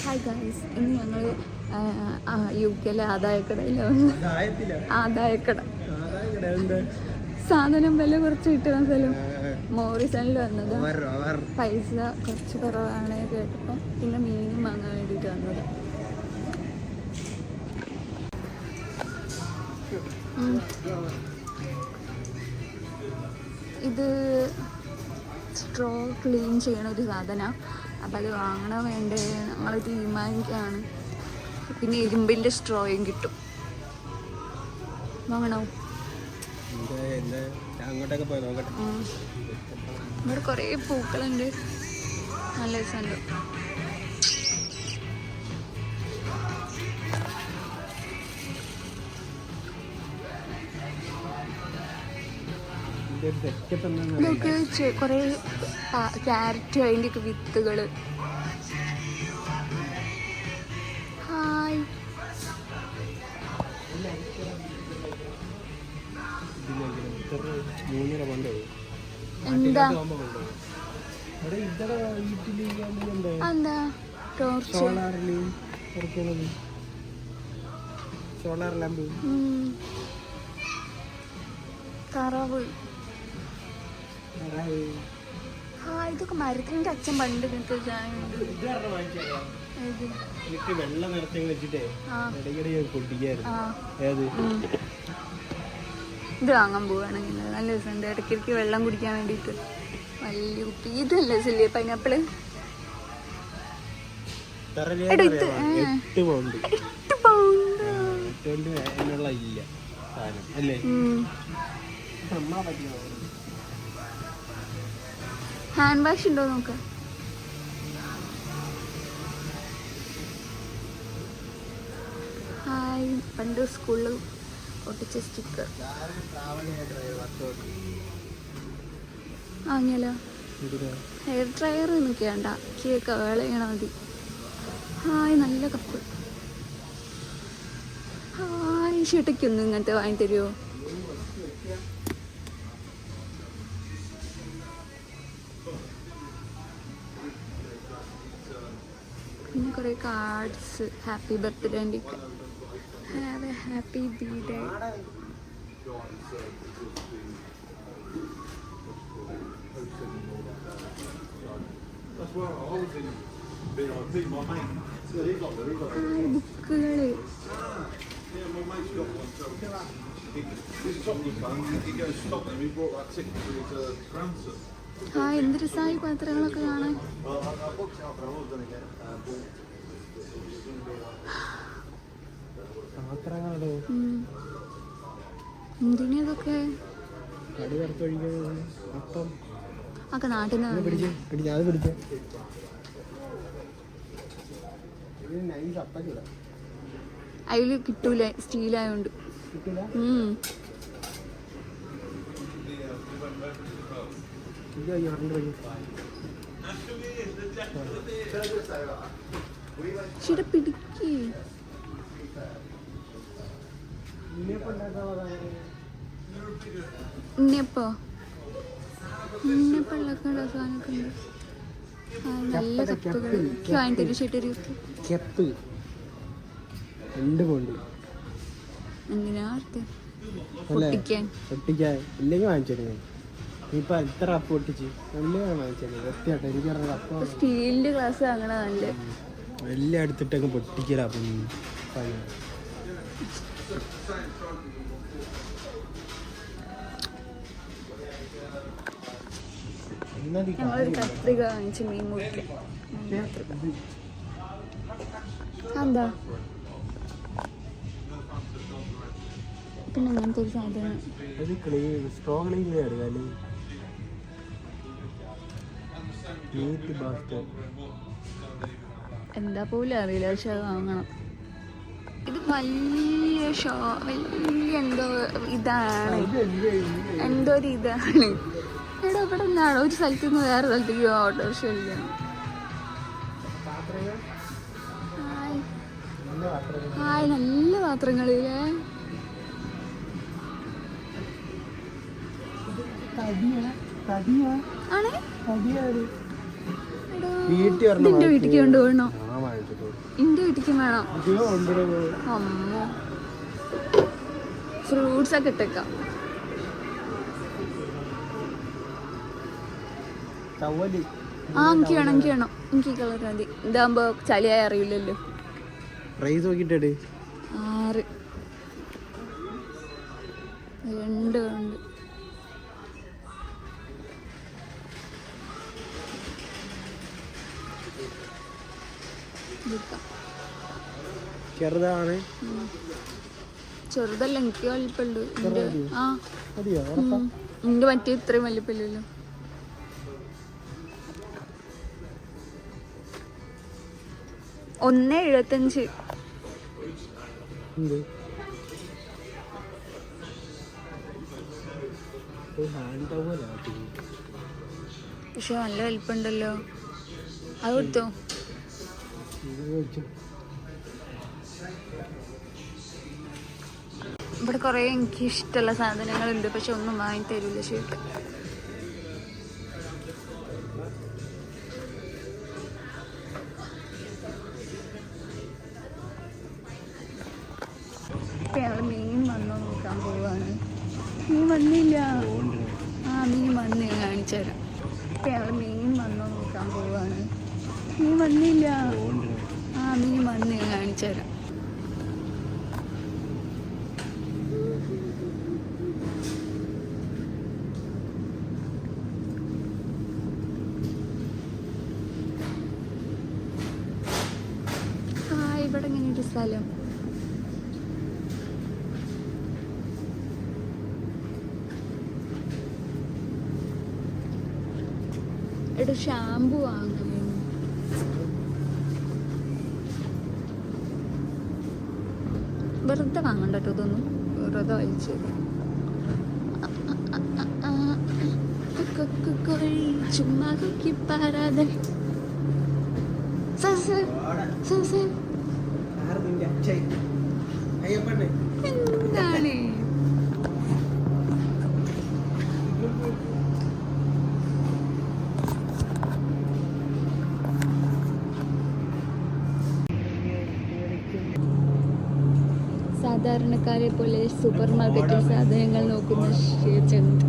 Hi guys, ഇന്ന് ഞങ്ങൾ UK ആദായക്കട സാധനം വില കുറച്ച് കിട്ടുന്ന സ്ഥലം മോറിസണിൽ വന്നത്. പൈസ കുറച്ച് കുറവാണ് കേട്ടപ്പോൾ പിന്നെ മീനും വാങ്ങാൻ വേണ്ടിയിട്ട് വന്നത്. ഇത് സ്ട്രോ ക്ലീൻ ചെയ്യണ ഒരു സാധനമാണ്. അപ്പം അത് വാങ്ങണോ വേണ്ടേ ഞങ്ങൾ തീരുമാനിക്കുകയാണ്. പിന്നെ ഇരുമ്പിൻ്റെ സ്ട്രോയും കിട്ടും. വാങ്ങണോ? ഇവിടെ കുറേ പൂക്കളുണ്ട്, നല്ല രസമുണ്ട്. ഇതൊക്കെ കുറേ ക്യാരറ്റ്, അതിൻ്റെയൊക്കെ വിത്തുകൾ. ഹായ്, എന്താ എന്താ സോളാർ ലാമ്പ്, താറാവ്. ഇതൊക്കെ മരത്തിന്റെ അച്ഛൻ പണ്ട് വെള്ളം നിറച്ച് വെച്ചിട്ടേ ഇത് വാങ്ങാൻ പോവാണെങ്കിൽ നല്ല രസമുണ്ട്. ഇടയ്ക്കിടയ്ക്ക് വെള്ളം കുടിക്കാൻ വേണ്ടിയിട്ട് വലിയ കുപ്പി. ഇതല്ലേ സില്ലേ പൈനാപ്പിള്? ഹാൻഡ് വാഷ് ഉണ്ടോ നോക്ക. ഹായ്, പണ്ട് സ്കൂളിൽ ഒട്ടിച്ച സ്റ്റിക്കർ വാങ്ങിയാലോ? ഹെയർ ഡ്രയർ എന്നൊക്കെ വേണ്ട, കേക്ക് വേള ചെയ്യണ മതി. ഹായ്, നല്ല കപ്പ്. ഹായ്, ഷീട്ടയ്ക്കൊന്നും ഇങ്ങനത്തെ വാങ്ങി തരുമോ? പിന്നെ കുറേ കാർഡ്സ്, ഹാപ്പി ബർത്ത്ഡേൻ്റെ ഒക്കെ. Have A happy birthday. ബുക്കുകള്. എന്ത് രസമായി പാത്രങ്ങളൊക്കെ കാണാൻ. എന്തിനാ ഇതൊക്കെ? ഒക്കെ നാട്ടിൽ നിന്ന് അതില് കിട്ടൂല, സ്റ്റീലായോണ്ട്. ശരി, പിടിക്ക്. ഉണ്ണിയപ്പള്ള സാധനമൊക്കെ ഉണ്ട്. നല്ല കപ്പുകൾ വാങ്ങി തരും. ചേട്ടൊരു എന്തിനാ പൊട്ടിക്കാൻ? ഇല്ലെങ്കിൽ വാങ്ങിച്ചു. ഇപ്പൊ എത്ര കപ്പ് പൊട്ടിച്ച് സ്റ്റീലിന്റെ ഗ്ലാസ് വാങ്ങണ നല്ല. എല്ലാം എടുത്തിട്ടൊക്കെ പൊട്ടിക്കല. ഞങ്ങളൊരു കത്രിക വാങ്ങിച്ച് മീൻ മുറിക്കാം. എന്താ പിന്നെ അങ്ങനത്തെ ഒരു സാധനം. എന്താ പോലും അറിയില്ല, പക്ഷെ അത് വാങ്ങണം. ഇത് വലിയ എന്തോ ഇതാണ്, എന്തോ ഒരു ഇതാണ്. എടാ, ഇവിടെ നിന്നാണ് ഒരു സ്ഥലത്ത് നിന്ന് വേറെ സ്ഥലത്തേക്ക് ഓട്ടോറിക്ഷ വിളിക്കണം. ഹായ്, നല്ല പാത്രങ്ങളില്ലേ? ആണ്. ഇതിന്റെ വീട്ടിലേക്ക് കൊണ്ടുപോകണോ? ഞാൻ വാങ്ങിച്ചിട്ടു. എൻ്റെ വീട്ടിക്കും വേണം. ഇതിയോ ഉണ്ടോ? അമ്മ ഫ്രൂട്ട്സ് ഒക്കെ ഇട്ടേക്കാം. ചവ്വല് ആ എനിക്ക് വേണം, എനിക്ക് വേണം. എനിക്ക് ഈ കളർ മതി. ഇതാകുമ്പോ ചളിയായി അറിയില്ലല്ലോ. പ്രൈസ് നോക്കിട്ടേ 6 2 ഉണ്ട്. ചെറുതാണ്. ചെറുതല്ല, എനിക്ക് വലിപ്പുണ്ട്. ആ മതിയോ? എന്റെ മറ്റേ ഇത്രയും വലിപ്പമില്ലല്ലോ. ഒന്ന് 75. പക്ഷെ നല്ല വലിപ്പുണ്ടല്ലോ. അത് കൊടുത്തോ? ഇവിടെ കുറെ എനിക്ക് ഇഷ്ടമുള്ള സാധനങ്ങളുണ്ട്, പക്ഷെ ഒന്നും വാങ്ങി തരൂല ചേട്ടൻ. ഇപ്പൊ ഞങ്ങള് മീൻ വന്നോ നോക്കാൻ പോവാണ്. മീൻ വന്നില്ല. ആ മീൻ വന്ന് ഞാൻ കാണിച്ചു തരാം. ഇപ്പൊ ഞങ്ങള് മീൻ വന്നോ നോക്കാൻ പോവാണ്. മീൻ വന്നില്ല. ആ മീൻ വന്ന് ഞാൻ കാണിച്ചു തരാം. ഇവിടെ ഇങ്ങനെ ഒരു സ്ഥലം. ഇവിടെ ഷാമ്പു വാങ്ങുന്നു. വെറുതെ വാങ്ങണ്ട കേട്ടോ, ഇതൊന്നും വെറുതെ വായിച്ചു. ചുമ്മാ പാരാതെ എന്താണ് സാധാരണക്കാരെ പോലെ സൂപ്പർ മാർക്കറ്റിൽ സാധനങ്ങൾ നോക്കുന്ന ഷേർചന്ദ്.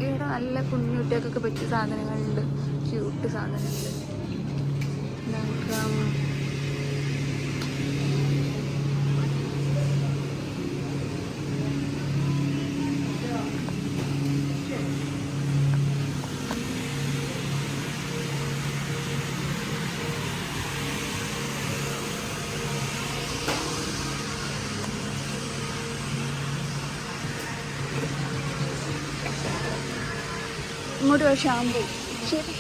ഇവിടെ നല്ല കുഞ്ഞുകുട്ടികൾക്കൊക്കെ പറ്റിയ സാധനങ്ങളുണ്ട്, ക്യൂട്ട് സാധനങ്ങൾ. ഇങ്ങോട്ട് ഷാമ്പു. ശരി,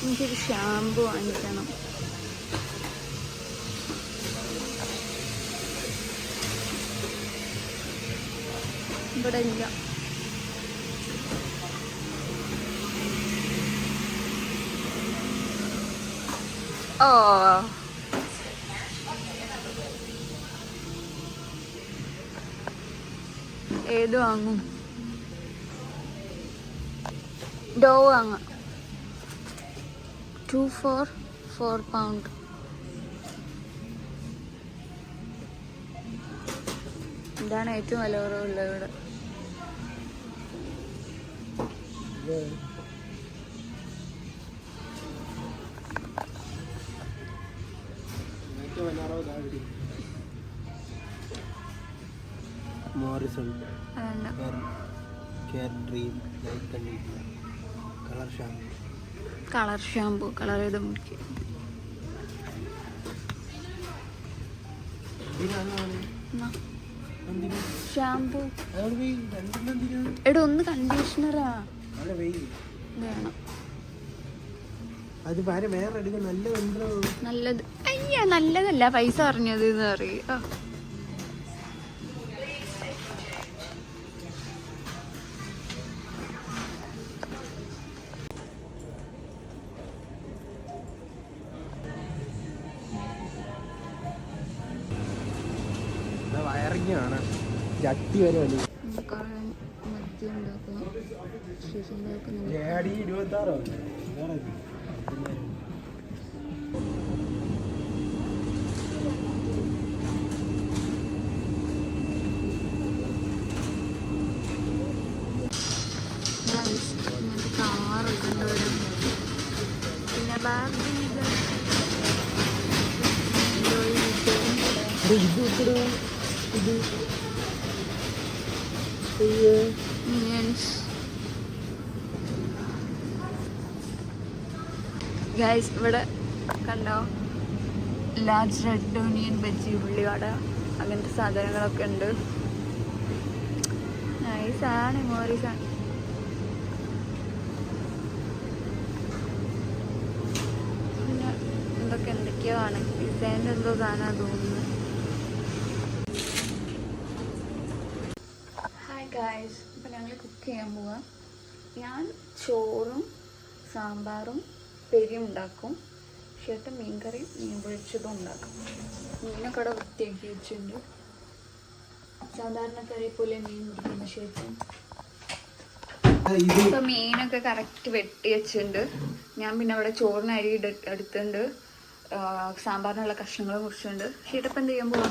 എനിക്കൊരു ഷാമ്പു വാങ്ങിക്കണം. ഇവിടെ ഇല്ല. ഓ ഏത് വാങ്ങും? ഡോ വാങ്ങാം. 2 for 4 pound. ഇതാണ് ഏറ്റവും വില കുറവുള്ളത് ഇവിടെ. Morrison colour shampoo. കളർ ചെയ്ത് മുടിക്ക്. ഷാമ്പു എടാ, ഒന്ന് കണ്ടീഷണറാ വേണം. അത് വേറെ നല്ലത്. അയ്യ, നല്ലതല്ല, പൈസ പറഞ്ഞത് എന്ന് പറയും. വയറിങ്ങാണ്. ചട്ടി വരെ വലിയ മദ്യം ഉണ്ടാക്കുക ശേഷം ഉണ്ടാക്കുന്നത് ഏടി 26 ഇങ്ങനത്തെ കാറൊക്കെ ഉണ്ട് ഇവിടെ. പിന്നെ ബാർബി ഇത് ഇത്ര ഇത് മിനിയൻസ്. ഗൈസ് ഇവിടെ കണ്ടോ ലാർജ് റെഡ് ഓണിയൻ ബജ്ജി ഉള്ളിവട അങ്ങനത്തെ സാധനങ്ങളൊക്കെ ഉണ്ട്. നൈസാണ് മോറിസാണ്. പിന്നെ എന്തൊക്കെയോ ആണ് ഡിസൈൻ്റെ എന്തോ സാധനമാണ് തോന്നുന്നു. ഹായ് ഗായ്സ്, ഇപ്പം ഞങ്ങൾ കുക്ക് ചെയ്യാൻ പോവാം. ഞാൻ ചോറും സാമ്പാറും പെരിയും ഉണ്ടാക്കും. ചേട്ടൻ മീൻകറിയും മീൻ പൊഴിച്ചതും ഉണ്ടാക്കും. മീനൊക്കെ അവിടെ വൃത്തിയാക്കി വെച്ചിട്ടുണ്ട്. സാധാരണ കറി പോലെ മീൻ മുറിക്കുന്ന ശേഷം ഇപ്പൊ മീനൊക്കെ കറക്റ്റ് വെട്ടി വെച്ചിട്ടുണ്ട്. ഞാൻ പിന്നെ അവിടെ ചോറിന് അരി എടുത്തിട്ടുണ്ട്. സാമ്പാറിനുള്ള കഷ്ണങ്ങൾ മുറിച്ചിട്ടുണ്ട്. ചേട്ടപ്പം എന്ത് ചെയ്യാൻ പോവാ?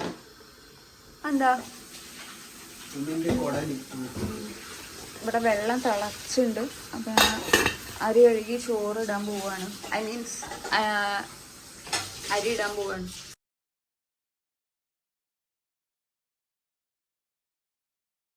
എന്താ ഇവിടെ വെള്ളം തിളച്ചുണ്ട്. അപ്പം ഞാൻ അരി കഴുകി ചോറ് ഇടാൻ പോവാണ്. ഐ മീൻസ് അരി ഇടാൻ പോവാണ്.